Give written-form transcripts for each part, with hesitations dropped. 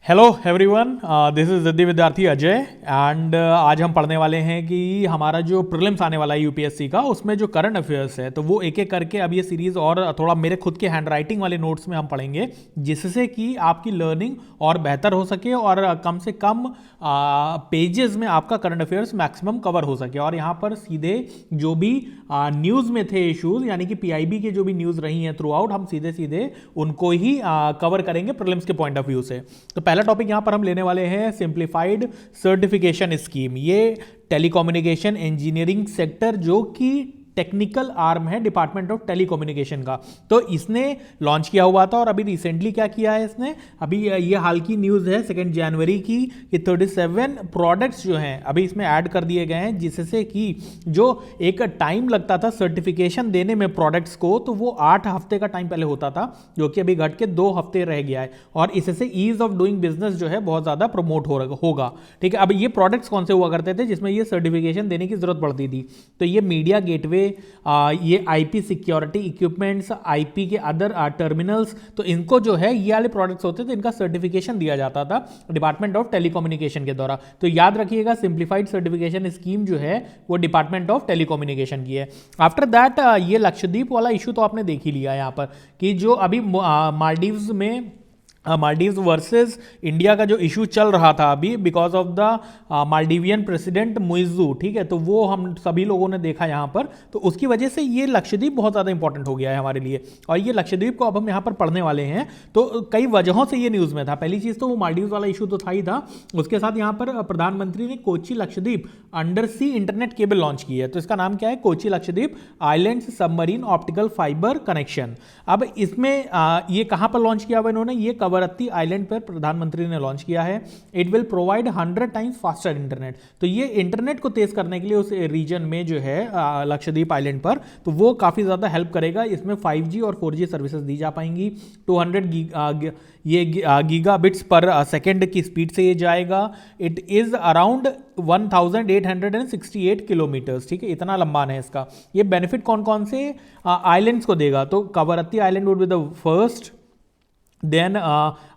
Hello everyone, this is Divya विद्यार्थी Ajay and आज हम पढ़ने वाले हैं कि हमारा जो प्रीलिम्स आने वाला है यूपीएससी का, उसमें जो करंट अफेयर्स है तो वो एक एक करके अब ये सीरीज और थोड़ा मेरे खुद के हैंड राइटिंग वाले नोट्स में हम पढ़ेंगे, जिससे कि आपकी लर्निंग और बेहतर हो सके और कम से कम पेजेस में आपका करंट अफेयर्स मैक्सिमम कवर हो सके। और यहाँ पर सीधे जो भी न्यूज़ में थे इश्यूज, यानी कि पीआईबी के जो भी न्यूज़ रही हैं थ्रू आउट, हम सीधे सीधे उनको ही कवर करेंगे प्रीलिम्स के पॉइंट ऑफ व्यू से। तो पहला टॉपिक यहां पर हम लेने वाले हैं सिंप्लीफाइड सर्टिफिकेशन स्कीम। ये टेलीकम्युनिकेशन इंजीनियरिंग सेक्टर जो कि टेक्निकल आर्म है डिपार्टमेंट ऑफ टेलीकम्युनिकेशन का, तो इसने लॉन्च किया हुआ था। और अभी रिसेंटली क्या किया है इसने, अभी ये हाल की न्यूज़ है 2 जनवरी की कि 37 प्रोडक्ट्स जो हैं अभी इसमें ऐड कर दिए गए हैं, जिससे कि जो एक टाइम लगता था सर्टिफिकेशन देने में प्रोडक्ट्स को, तो वो 8 हफ्ते का टाइम पहले होता था, जो कि अभी घट के 2 हफ्ते रह गया है। और इससे ईज ऑफ डूइंग बिजनेस जो है बहुत ज़्यादा प्रमोट होगा। ठीक है, अब ये प्रोडक्ट्स कौन से हुआ करते थे जिसमें ये सर्टिफिकेशन देने की जरूरत पड़ती थी? तो ये मीडिया गेटवे, ये आईपी सिक्योरिटी इक्विपमेंट्स, आईपी के अदर टर्मिनल्स, तो इनको जो है ये वाले प्रोडक्ट्स होते थे, इनका सर्टिफिकेशन दिया जाता था डिपार्टमेंट ऑफ टेलीकम्युनिकेशन के द्वारा। तो याद रखिएगा सिंप्लीफाइड सर्टिफिकेशन स्कीम जो है वो डिपार्टमेंट ऑफ टेलीकम्युनिकेशन की है। आफ्टर दैट ये लक्षद्वीप वाला इशू तो आपने देख ही लिया यहाँ पर कि जो अभी मालदीव्स में मालदीव्स वर्सेस इंडिया का जो इशू चल रहा था अभी because of the Maldivian president Muizzu, ठीक है, तो वो हम सभी लोगों ने देखा यहाँ पर। तो उसकी वजह से ये लक्षद्वीप बहुत ज़्यादा इंपॉर्टेंट हो गया है हमारे लिए, और ये लक्षद्वीप को अब हम यहाँ पर पढ़ने वाले हैं। तो कई वजहों से ये न्यूज़ में था। पहली चीज़ तो वो मालदीव्स वाला इशू तो था ही था, उसके साथ यहाँ पर प्रधानमंत्री ने कोची लक्षद्वीप अंडर सी इंटरनेट केबल लॉन्च की है। तो इसका नाम क्या है? Kochi Lakshadweep islands submarine optical fibre connection. अब इसमें ये कहाँ पर लॉन्च किया हुआ इन्होंने? ये कवरत्ती आइलैंड पर प्रधानमंत्री ने लॉन्च किया है। It will provide 100 times faster internet. तो ये इंटरनेट को तेज करने के लिए उस रीजन में जो है लक्षद्वीप आइलैंड पर, तो वो काफ़ी ज़्यादा हेल्प करेगा। इसमें 5G और 4G सर्विसेज दी जा पाएंगी। 200 गीगाबिट्स पर सेकेंड की स्पीड से ये जाएगा। इट इज़ अराउंड 1868 किलोमीटर्स, ठीक है, इतना लंबा है इसका। ये बेनिफिट कौन कौन से आइलैंड्स को देगा? तो Kavaratti island would be the first, then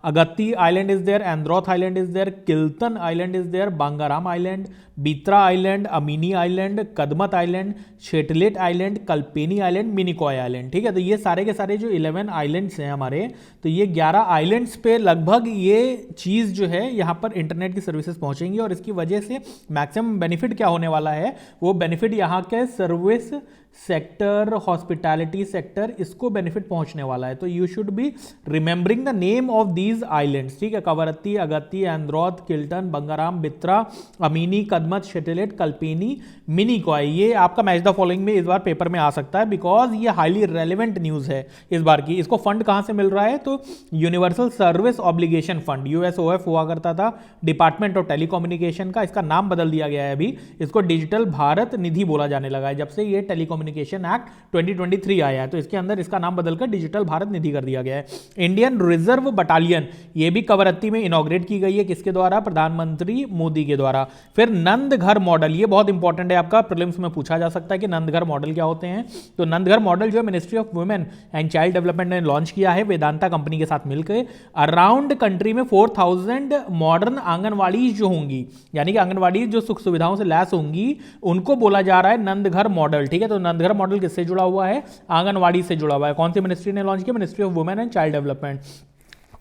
Agatti Island is there, Androth Island is there, Kiltan Island is there, Bangaram Island, Bitra Island, Amini Island, Kadmat island, Chetlat island, Kalpeni island, Minicoy island. ठीक है, तो ये सारे के सारे जो 11 आइलैंड्स हैं हमारे, तो ये 11 आइलैंड्स पे लगभग ये चीज़ जो है यहाँ पर इंटरनेट की सर्विसेज पहुँचेंगी। और इसकी वजह से मैक्सिमम बेनिफिट क्या होने वाला है? वो बेनिफिट यहाँ के सर्विस सेक्टर, हॉस्पिटैलिटी सेक्टर, इसको बेनिफिट पहुंचने वाला है। तो you should be remembering the name of these islands, ठीक है, कवरत्ती, अगत्ती, एंद्रोथ, किल्टन, बंगाराम, बित्रा, अमीनी, कदमत, शेटेलेट, कल्पेनी, मिनिकॉय। ये आपका मैच द फॉलोइंग में इस बार पेपर में आ सकता है, बिकॉज ये हाईली रेलिवेंट न्यूज़ है इस बार की। इसको फंड कहाँ से मिल रहा है? तो universal service obligation fund, USOF हुआ करता था डिपार्टमेंट ऑफ टेलीकम्युनिकेशन का, इसका नाम बदल दिया गया है अभी, इसको डिजिटल भारत निधि बोला जाने लगा है जब से ये टेलीकम्युनिकेशन एक्ट 2023 आया है। तो इसके अंदर इसका नाम बदलकर डिजिटल भारत निधि कर दिया गया है। इंडियन रिजर्व बटालियन, ये भी कवरत्ती में इनॉग्रेट की गई है, किसके द्वारा? प्रधानमंत्री मोदी के द्वारा। फिर नंदघर मॉडल, ये बहुत इंपॉर्टेंट है, आपका प्रीलिम्स में पूछा जा सकता है कि नंदघर मॉडल क्या होते हैं। तो नंदघर मॉडल जो है ministry of women and child development ने लॉन्च किया है वेदांता कंपनी के साथ मिलकर। अराउंड कंट्री में 4000 मॉडर्न आंगनवाड़ी जो होंगी, यानी कि आंगनवाड़ी जो सुख सुविधाओं से लैस होंगी, उनको बोला जा रहा है नंदघर मॉडल। ठीक है, तो नंदघर मॉडल किससे जुड़ा हुआ है? आंगनवाड़ी से जुड़ा हुआ है। कौन सी मिनिस्ट्री ने लॉन्च किया? Ministry of women and child development.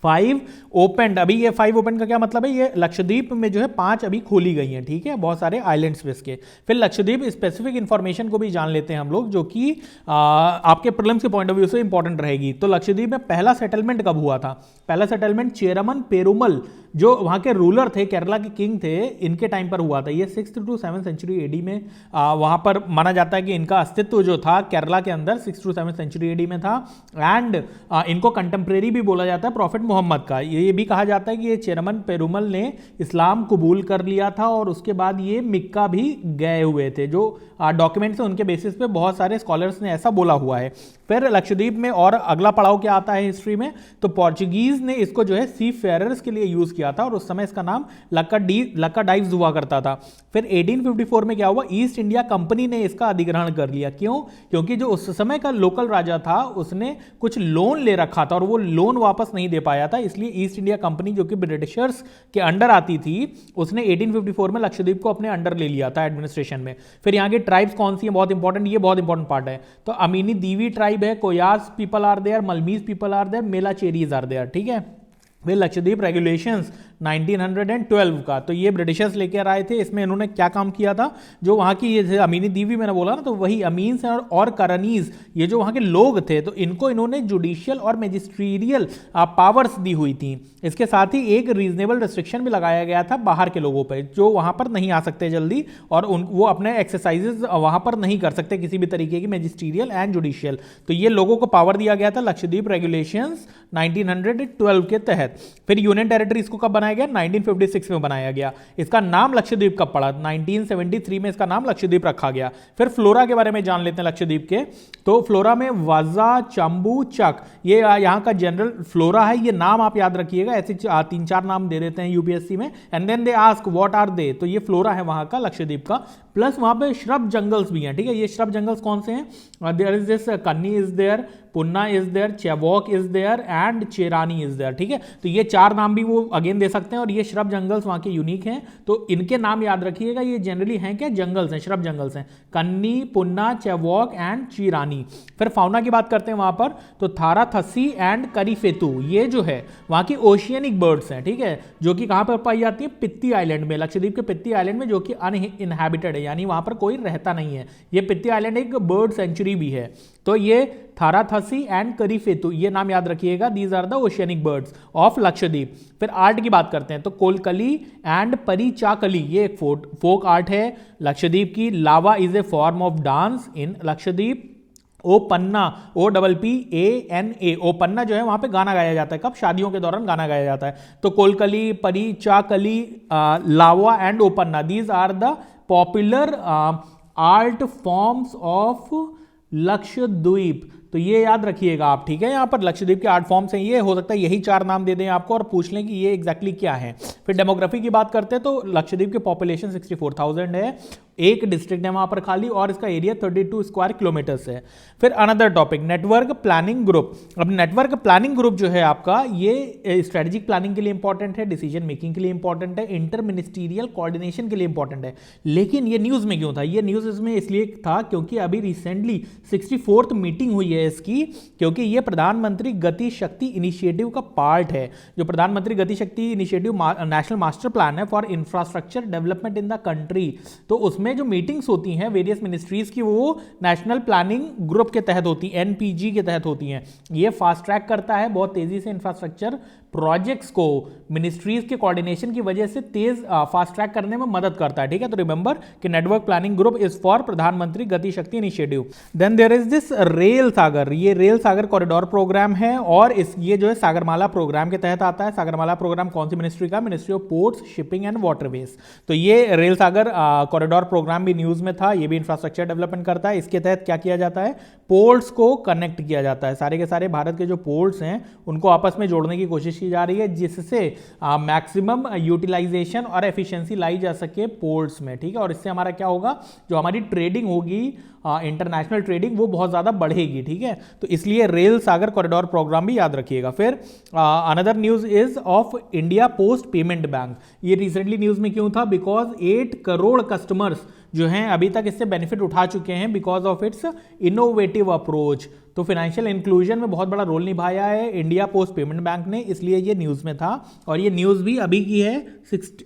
5 open, अभी ये 5 ओपन का क्या मतलब है? ये लक्षद्वीप में जो है 5 अभी खोली गई हैं, ठीक है, बहुत सारे आइलैंड्स पे इसके। फिर लक्षद्वीप स्पेसिफिक इंफॉर्मेशन को भी जान लेते हैं हम लोग, जो कि आपके प्रीलिम्स के पॉइंट ऑफ व्यू से इंपॉर्टेंट रहेगी। तो लक्षद्वीप में पहला सेटलमेंट कब हुआ था? पहला सेटलमेंट चेरमन पेरुमल, जो वहाँ के रूलर थे, केरला के किंग थे, इनके टाइम पर हुआ था। ये 6th to 7th century AD में वहाँ पर माना जाता है कि इनका अस्तित्व जो था केरला के अंदर 6th to 7th century AD में था। एंड इनको कंटेम्प्रेरी भी बोला जाता है प्रॉफिट मोहम्मद का। ये भी कहा जाता है कि ये चेरमन पेरुमल ने इस्लाम कबूल कर लिया था और उसके बाद ये मिक्का भी गए हुए थे। जो डॉक्यूमेंट्स हैं उनके बेसिस पे बहुत सारे स्कॉलर्स ने ऐसा बोला हुआ है। फिर लक्षद्वीप में और अगला पड़ाव क्या आता है हिस्ट्री में, तो पोर्चुगीज ने इसको जो है सी फेयरर्स के लिए यूज किया था और उस समय इसका नाम लक्का डाइव्स हुआ करता था। फिर 1854 में क्या हुआ, ईस्ट इंडिया कंपनी ने इसका अधिग्रहण कर लिया। क्यों? क्योंकि जो उस समय का लोकल राजा था उसने कुछ लोन ले रखा था और वो लोन वापस नहीं दे पाया था, इसलिए ईस्ट इंडिया कंपनी जो कि ब्रिटिशर्स के अंडर आती थी उसने 1854 में लक्षद्वीप को अपने अंडर ले लिया था एडमिनिस्ट्रेशन में। फिर यहाँ के ट्राइब्स कौन सी है, बहुत इंपॉर्टेंट, ये बहुत इंपॉर्टेंट पार्ट है। तो अमीनी दीवी ट्राइब है, Koyas people are there, Malmis people are there, Melacheris are there, ठीक है। फिर लक्षद्वीप रेगुलेशंस 1912 का, तो ये ब्रिटिशर्स लेकर आए थे। इसमें इन्होंने क्या काम किया था, जो वहाँ की ये अमीनी दीवी मैंने बोला ना, तो वही अमीन्स और करनीज, ये जो वहाँ के लोग थे, तो इनको इन्होंने जुडिशियल और मैजिस्ट्रियल पावर्स दी हुई थी। इसके साथ ही एक रीजनेबल रिस्ट्रिक्शन भी लगाया गया था बाहर के लोगों पर, जो वहाँ पर नहीं आ सकते जल्दी और वो अपने एक्सरसाइजेज वहाँ पर नहीं कर सकते किसी भी तरीके की मैजिस्ट्रियल एंड जुडिशियल। तो ये लोगों को पावर दिया गया था लक्षद्वीप रेगुलेशंस 1912 के तहत। फिर यूनियन टेरिटरी इसको कब बनाया गया, 1956 में बनाया गया। इसका नाम लक्षद्वीप कब पड़ा, 1973 में इसका नाम लक्षद्वीप रखा गया। फिर फ्लोरा के बारे में जान लेते हैं लक्षद्वीप के। तो फ्लोरा में वाजा, चंबू, चक, ये यहाँ का जनरल फ्लोरा है। ये नाम आप याद रखिएगा, ऐसे 3-4 नाम दे देते हैं यूपीएससी में, and then they ask what are they, तो ये फ्लोरा है वहां का लक्षद्वीप का। प्लस वहां पे श्रब जंगल्स भी हैं, ठीक है। ये श्रब जंगल्स कौन से हैं, there is this Kanni is there, Punna is there, Chevok is there and Cherani is there, ठीक है। तो ये 4 नाम भी वो अगेन दे सकते हैं और ये श्रब जंगल्स वहां के यूनिक हैं, तो इनके नाम याद रखिएगा। ये जनरली हैं क्या, जंगल्स हैं, श्रब जंगल्स हैं, कन्नी, पुन्ना, चेवॉक एंड चीरानी। फिर फाउना की बात करते हैं वहां पर, तो थारा थस्सी एंड करीफेतु, ये जो है वहां की ओशियनिक बर्ड्स हैं, ठीक है, जो कि कहां पर पाई जाती है, पित्ती आइलैंड में, लक्षद्वीप के पित्ती आइलैंड में, जो कि अनइनहैबिटेड है, यानी वहां पर कोई रहता नहीं है। ये पित्ती आइलैंड एक बर्ड सेंचुरी भी है। तो ये थाराथसी एंड करीफेतु, ये नाम याद रखिएगा, these are the oceanic birds of Lakshadweep. फिर आर्ट की बात करते हैं, तो कोलकली एंड परिचाकली, ये एक फोक आर्ट है लक्षद्वीप की। Lava is a form of dance in Lakshadweep. Oppana, OPPANA, Oppana जो है वहां पे गाना गाया जाता है, कब, शादियों के दौरान गाना गाया जाता है। तो Kolkali, Parichakali, Lava and Oppana, these are the popular art forms of Lakshadweep. तो ये याद रखिएगा आप, ठीक है। यहाँ पर लक्षद्वीप के आर्ट फॉर्म्स हैं, ये हो सकता है यही 4 नाम दे दें आपको और पूछ लें कि ये एग्जैक्टली क्या है। फिर डेमोग्राफी की बात करते हैं, तो लक्षद्वीप की पॉपुलेशन 64,000 है, एक डिस्ट्रिक्ट है वहां पर खाली, और इसका एरिया 32 स्क्वायर किलोमीटर्स है। फिर another topic, network planning group. अब नेटवर्क प्लानिंग ग्रुप जो है आपका, ये स्ट्रेटेजिक प्लानिंग के लिए इंपॉर्टेंट है, डिसीजन मेकिंग के लिए इंपॉर्टेंट है, इंटर मिनिस्टीरियल कोऑर्डिनेशन के लिए इंपॉर्टेंट है। लेकिन ये न्यूज में क्यों था, ये न्यूज इसमें इसलिए था क्योंकि अभी रिसेंटली 64th मीटिंग हुई है इसकी, क्योंकि ये प्रधानमंत्री गति शक्ति इनिशिएटिव का पार्ट है। जो प्रधानमंत्री Gati Shakti initiative national master plan है for infrastructure development in the country, तो उसमें जो मीटिंग्स होती हैं वेरियस मिनिस्ट्रीज की, वो नेशनल प्लानिंग ग्रुप के तहत होती है, NPG के तहत होती हैं। ये फास्ट ट्रैक करता है बहुत तेजी से इंफ्रास्ट्रक्चर प्रोजेक्ट्स को, मिनिस्ट्रीज के कोऑर्डिनेशन की वजह से तेज फास्ट ट्रैक करने में मदद करता है, ठीक है। तो रिमेंबर कि network planning group is for Pradhan Mantri Gati Shakti initiative. Then there is this Rail Sagar, ये रेल सागर कॉरिडोर प्रोग्राम है और ये जो है सागरमाला प्रोग्राम के तहत आता है। सागरमाला प्रोग्राम कौन सी मिनिस्ट्री का, ministry of ports, shipping and waterways. तो ये रेल सागर कॉरिडोर प्रोग्राम भी न्यूज में था, ये भी इंफ्रास्ट्रक्चर डेवलपमेंट करता है। इसके तहत क्या किया जाता है, पोर्ट्स को कनेक्ट किया जाता है, सारे के सारे भारत के जो पोर्ट्स हैं उनको आपस में जोड़ने की कोशिश की जा रही है, जिससे मैक्सिमम यूटिलाइजेशन और एफिशिएंसी लाई जा सके पोर्ट्स में, ठीक है। और इससे हमारा क्या होगा, जो हमारी ट्रेडिंग होगी, इंटरनेशनल ट्रेडिंग, वो बहुत ज्यादा बढ़ेगी, ठीक है। तो इसलिए रेल सागर कॉरिडोर प्रोग्राम भी याद रखिएगा। फिर another news is of India Post Payment bank. ये रिसेंटली न्यूज में क्यों था, बिकॉज 8 करोड़ कस्टमर्स जो हैं अभी तक इससे बेनिफिट उठा चुके हैं because of its innovative approach. तो फाइनेंशियल इंक्लूजन में बहुत बड़ा रोल निभाया है इंडिया पोस्ट पेमेंट बैंक ने, इसलिए ये न्यूज में था। और ये न्यूज भी अभी की है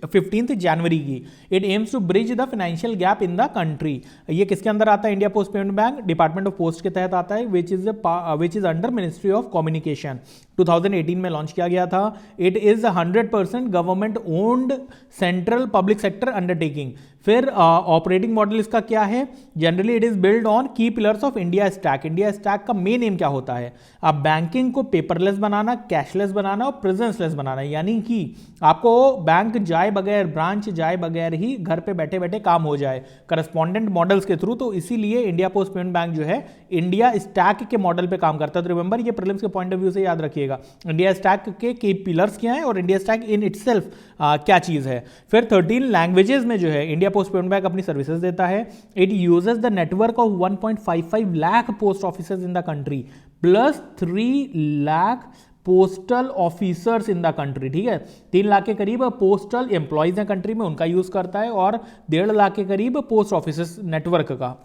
15 जनवरी की। It aims to bridge the financial gap in the country. ये किसके अंदर आता है, India Post Payment Bank Department of Post के तहत आता है, which is under ministry of communication. 2018 में लॉन्च किया गया था। It is 100% government owned central public sector undertaking. फिर ऑपरेटिंग मॉडल इसका क्या है? Generally it is build on key pillars of India Stack. India Stack का मेन एम क्या होता है? आप बैंकिंग को पेपरलेस बनाना, कैशलेस बनाना और प्रेजेंसलेस बनाना, यानी कि आपको बैंक जाए बगैर, ब्रांच जाए बगैर ही घर पे बैठे बैठे काम हो जाए करस्पॉन्डेंट मॉडल्स के थ्रू। तो इसीलिए इंडिया पोस्ट पेमेंट बैंक जो है इंडिया स्टैक के मॉडल पे काम करता है। तो रिमेंबर, ये प्रीलिम्स के पॉइंट ऑफ व्यू से याद रखिएगा इंडिया स्टैक के पिलर्स क्या है और इंडिया स्टैक इन इटसेल्फ क्या चीज है। फिर 13 लैंग्वेजेस में जो है इंडिया पोस्ट पेमेंट बैंक अपनी सर्विसेज देता है। It uses the network of 1.55 lakh post officers in the country plus 3 lakh postal officers in the country. ठीक है, 3 लाख के करीब पोस्टल एम्प्लॉयज हैं कंट्री में, उनका यूज करता है, और 1.5 लाख के करीब पोस्ट ऑफिसर्स नेटवर्क का।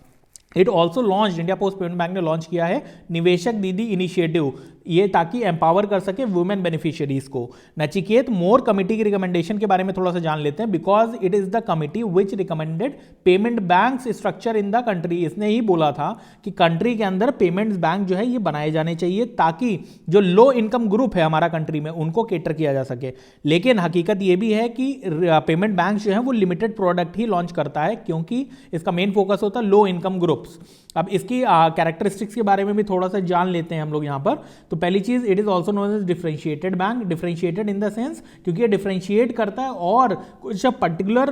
It also launch, India Post Payment bank ने लॉन्च किया है निवेशक दीदी इनिशिएटिव, ये ताकि एम्पावर कर सके वुमेन बेनिफिशियरीज को। नचिकेत, मोर कमिटी की रिकमेंडेशन के बारे में थोड़ा सा जान लेते हैं। Because it is the committee which recommended payment bank structure in the country. इसने ही बोला था कि कंट्री के अंदर पेमेंट्स बैंक जो है ये बनाए जाने चाहिए ताकि जो लो इनकम ग्रुप है हमारा कंट्री में उनको केटर किया जा सके। लेकिन हकीकत ये भी है कि पेमेंट बैंक जो है वो लिमिटेड प्रोडक्ट ही लॉन्च करता है, क्योंकि इसका मेन फोकस होता है लो इनकम ग्रुप्स। अब इसकी कैरेक्टरिस्टिक्स के बारे में भी थोड़ा सा जान लेते हैं हम लोग यहाँ पर। तो पहली चीज, it is also known as differentiated bank. Differentiated in the sense क्योंकि ये डिफरेंशिएट करता है और कुछ पर्टिकुलर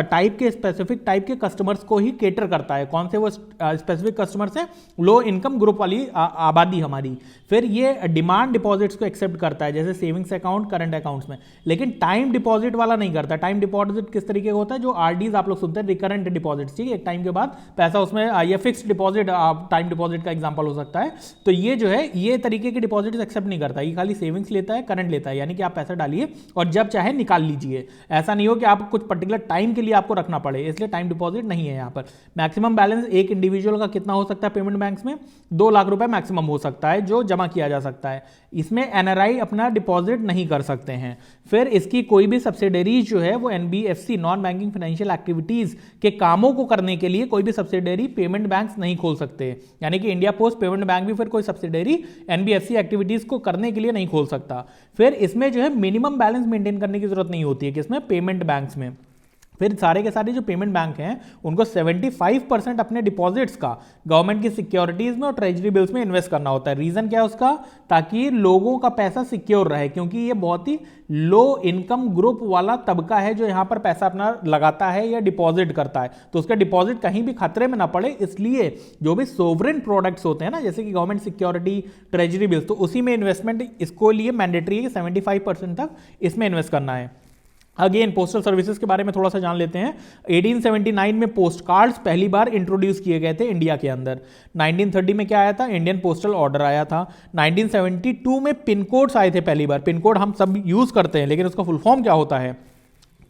टाइप के, स्पेसिफिक टाइप के कस्टमर्स को ही केटर करता है। कौन से वो स्पेसिफिक कस्टमर्स हैं? लो इनकम ग्रुप वाली आबादी हमारी। फिर ये डिमांड डिपॉजिट्स को एक्सेप्ट करता है, जैसे सेविंग्स अकाउंट, करंट अकाउंट्स में, लेकिन टाइम डिपॉजिट वाला नहीं करता। टाइम डिपॉजिट किस तरीके का होता है? जो आरडीज आप लोग सुनते हैं, रिकरेंट डिपॉजिट्स, ठीक है, एक टाइम के बाद पैसा उसमें, या फिक्स्ड डिपॉजिट, टाइम डिपॉजिट का एग्जांपल हो सकता है। तो ये जो है ये तरीके के डिपॉजिट एक्सेप्ट नहीं करता, ये खाली सेविंग्स लेता है, करंट लेता है, यानी कि आप पैसा डालिए और जब चाहे निकाल लीजिए। ऐसा नहीं हो कि आप कुछ पर्टिकुलर टाइम के लिए आपको रखना पड़े, इसलिए टाइम डिपॉजिट नहीं है यहाँ पर। मैक्सिमम बैलेंस एक इंडिविजुअल का कितना हो सकता है पेमेंट बैंक्स में? 2 लाख रुपए मैक्सिमम हो सकता है जो जमा किया जा सकता है। इसमें एनआरआई अपना डिपॉजिट नहीं कर सकते हैं। फिर इसकी कोई भी सब्सिडरीज जो है वो NBFC, non banking financial activities के कामों को करने के लिए कोई भी सब्सिडरी पेमेंट बैंक्स नहीं खोल सकते। यानी कि इंडिया पोस्ट पेमेंट बैंक भी फिर कोई सब्सिडरी एनबीएफसी एक्टिविटीज को करने के लिए नहीं खोल सकता। फिर इसमें जो है मिनिमम बैलेंस मेंटेन करने की जरूरत नहीं होती है, किसमें? पेमेंट बैंक्स में। फिर सारे के सारे जो पेमेंट बैंक हैं उनको 75% अपने डिपॉजिट्स का गवर्नमेंट की सिक्योरिटीज में और ट्रेजरी बिल्स में इन्वेस्ट करना होता है। रीजन क्या है उसका? ताकि लोगों का पैसा सिक्योर रहे, क्योंकि ये बहुत ही लो इनकम ग्रुप वाला तबका है जो यहां पर पैसा अपना लगाता है या डिपॉजिट करता है, तो उसका डिपॉजिट कहीं भी खतरे में ना पड़े, इसलिए जो भी सोवरेन प्रोडक्ट्स होते हैं ना, जैसे कि गवर्नमेंट सिक्योरिटी, ट्रेजरी बिल्स, तो उसी में इन्वेस्टमेंट इसको लिए मैंडेटरी है कि 75% तक इसमें इन्वेस्ट करना है। अगेन पोस्टल सर्विसेज के बारे में थोड़ा सा जान लेते हैं। 1879 में पोस्ट कार्ड्स पहली बार इंट्रोड्यूस किए गए थे इंडिया के अंदर। 1930 में क्या आया था? इंडियन पोस्टल ऑर्डर आया था। 1972 में पिन कोड्स आए थे पहली बार। पिन कोड हम सब यूज करते हैं, लेकिन उसका फुल फॉर्म क्या होता है?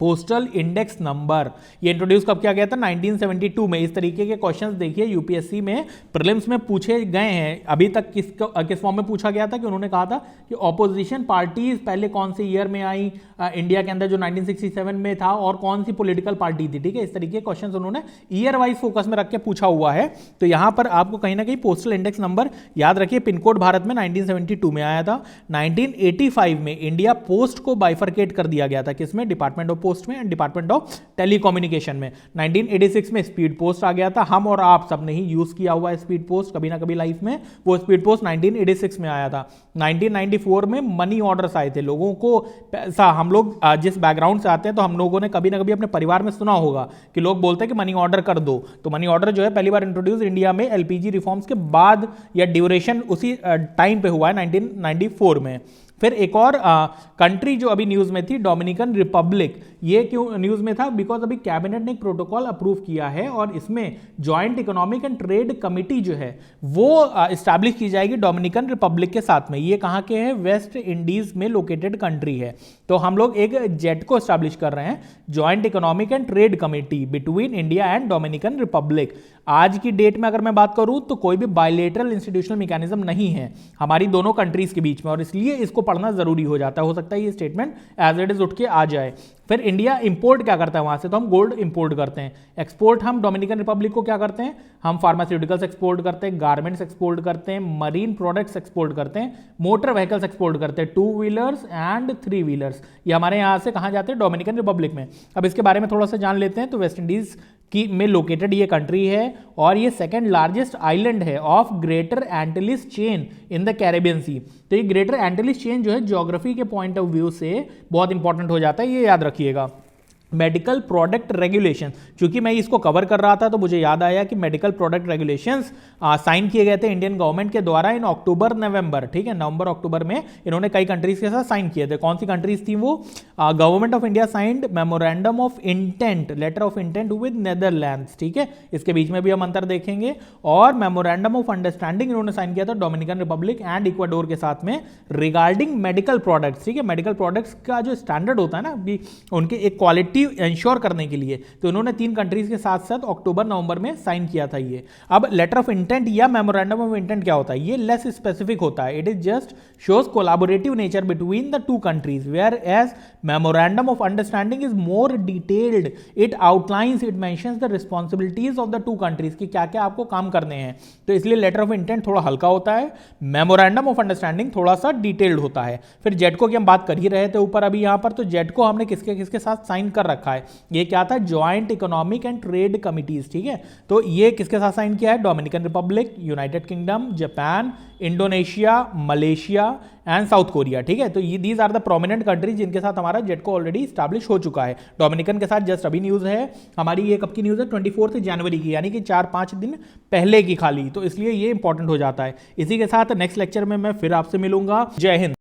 Postal index number. ये इंट्रोड्यूस कब किया गया था? 1972 में। इस तरीके के क्वेश्चंस देखिए यूपीएससी में प्रीलिम्स में पूछे गए हैं। अभी तक किस फॉर्म में पूछा गया था कि उन्होंने कहा था कि ऑपोजिशन पार्टीज पहले कौन से ईयर में आई इंडिया के अंदर, जो 1967 में था, और कौन सी पॉलिटिकल पार्टी थी। ठीक है, इस तरीके के क्वेश्चंस उन्होंने ईयर वाइज फोकस में रख के पूछा हुआ है। तो यहां पर आपको कहीं ना कहीं पोस्टल इंडेक्स नंबर याद रखिए। पिन कोड भारत में 1972 में आया था। 1985 में इंडिया पोस्ट को बाइफरकेट कर दिया गया था, किसमें? डिपार्टमेंट ऑफ पोस्ट में एंड डिपार्टमेंट ऑफ टेलीकम्युनिकेशन में। 1986 में स्पीड पोस्ट आ गया था। हम और आप सब ने ही यूज किया हुआ है स्पीड पोस्ट कभी ना कभी लाइफ में। वो स्पीड पोस्ट 1986 में आया था। 1994 में मनी ऑर्डर्स आए थे। लोगों को पैसा, हम लोग जिस बैकग्राउंड से आते हैं तो हम लोगों ने कभी ना कभी अपने परिवार में सुना होगा कि लोग बोलते हैं कि मनी ऑर्डर कर दो। तो मनी ऑर्डर जो है पहली बार इंट्रोड्यूस इंडिया में एलपीजी रिफॉर्म्स के बाद, या ड्यूरेशन उसी टाइम पे हुआ है 1994 में। फिर एक और कंट्री जो अभी न्यूज में थी, डोमिनिकन रिपब्लिक। ये क्यों न्यूज में था? बिकॉज अभी कैबिनेट ने एक प्रोटोकॉल अप्रूव किया है और इसमें joint economic and trade committee जो है वो एस्टैब्लिश की जाएगी डोमिनिकन रिपब्लिक के साथ में। ये कहाँ के है? वेस्ट इंडीज में लोकेटेड कंट्री है। तो हम लोग एक जेट को एस्टैब्लिश कर रहे हैं, joint economic and trade committee between India and Dominican Republic. आज की डेट में अगर मैं बात करूं तो कोई भी बायलेटरल इंस्टीट्यूशनल मैकेनिज्म नहीं है हमारी दोनों कंट्रीज के बीच में, और इसलिए इसको पढ़ना जरूरी हो जाता है। हो सकता है ये स्टेटमेंट एज इट इज उठ के आ जाए। फिर इंडिया इंपोर्ट क्या करता है वहां से, तो हम गोल्ड इंपोर्ट करते हैं। एक्सपोर्ट हम डोमिनिकन रिपब्लिक को क्या करते हैं, हम फार्मास्यूटिकल्स एक्सपोर्ट करते हैं, गारमेंट्स एक्सपोर्ट करते हैं, मरीन प्रोडक्ट्स एक्सपोर्ट करते हैं, मोटर व्हीकल्स एक्सपोर्ट करते हैं, 2 व्हीलर्स एंड 3 व्हीलर्स। ये हमारे यहाँ से कहाँ जाते हैं, डोमिनिकन रिपब्लिक में। अब इसके बारे में थोड़ा सा जान लेते हैं। तो वेस्ट इंडीज की में लोकेटेड ये कंट्री है और ये सेकंड लार्जेस्ट आइलैंड है of Greater Antilles chain in the Caribbean Sea. तो ये ग्रेटर एंटिलिस चेन जो है ज्योग्राफी के पॉइंट ऑफ व्यू से बहुत इंपॉर्टेंट हो जाता है, ये याद रखिएगा। मेडिकल प्रोडक्ट रेगुलेशन, क्योंकि मैं इसको कवर कर रहा था तो मुझे याद आया कि मेडिकल प्रोडक्ट रेगुलेशंस साइन किए गए थे इंडियन गवर्नमेंट के द्वारा इन अक्टूबर नवंबर, ठीक है, नवंबर अक्टूबर में इन्होंने कई कंट्रीज के साथ साइन किए थे। कौन सी कंट्रीज थी वो, government of India signed memorandum of intent, letter of intent with Netherlands, ठीक है, इसके बीच में भी हम अंतर देखेंगे। और मेमोरेंडम ऑफ अंडरस्टैंडिंग इन्होंने साइन किया था डोमिनिकन रिपब्लिक एंड इक्वाडोर के साथ में रिगार्डिंग मेडिकल प्रोडक्ट्स, ठीक है, मेडिकल प्रोडक्ट्स का जो स्टैंडर्ड होता है ना उनके एक क्वालिटी इंश्योर करने के लिए, तो इन्होंने 3 कंट्रीज के साथ साथ अक्टूबर नवंबर में साइन किया था ये। अब लेटर ऑफ इंटेंट या मेमोरेंडम ऑफ इंटेंट क्या होता है, ये लेस स्पेसिफिक होता है। It is just shows collaborative nature between the 2 countries, whereas memorandum of understanding is more detailed, it outlines, it mentions the responsibilities of the 2 countries कि क्या क्या आपको काम करने हैं। तो इसलिए लेटर ऑफ इंटेंट थोड़ा हल्का होता है, मेमोरेंडम ऑफ अंडरस्टैंडिंग थोड़ा सा डिटेल्ड होता है। फिर जेटको की हम बात कर ही रहे थे ऊपर अभी यहां पर, तो जेटको हमने किसके किसके साथ साइन कर रखा है, ये क्या था, joint economic and trade committees, ठीक है। तो ये किसके साथ साइन किया है, Dominican Republic, United Kingdom, Japan, Indonesia, Malaysia and South Korea, ठीक है। तो ये these are the prominent countries जिनके साथ हमारा जेटको ऑलरेडी स्टैब्लिश हो चुका है। डोमिनिकन के साथ जस्ट अभी न्यूज है हमारी, ये कब की न्यूज है, 24 जनवरी की, यानी कि 4-5 दिन पहले की खाली, तो इसलिए ये इंपॉर्टेंट हो जाता है। इसी के साथ नेक्स्ट लेक्चर में मैं फिर आपसे मिलूंगा। जय हिंद।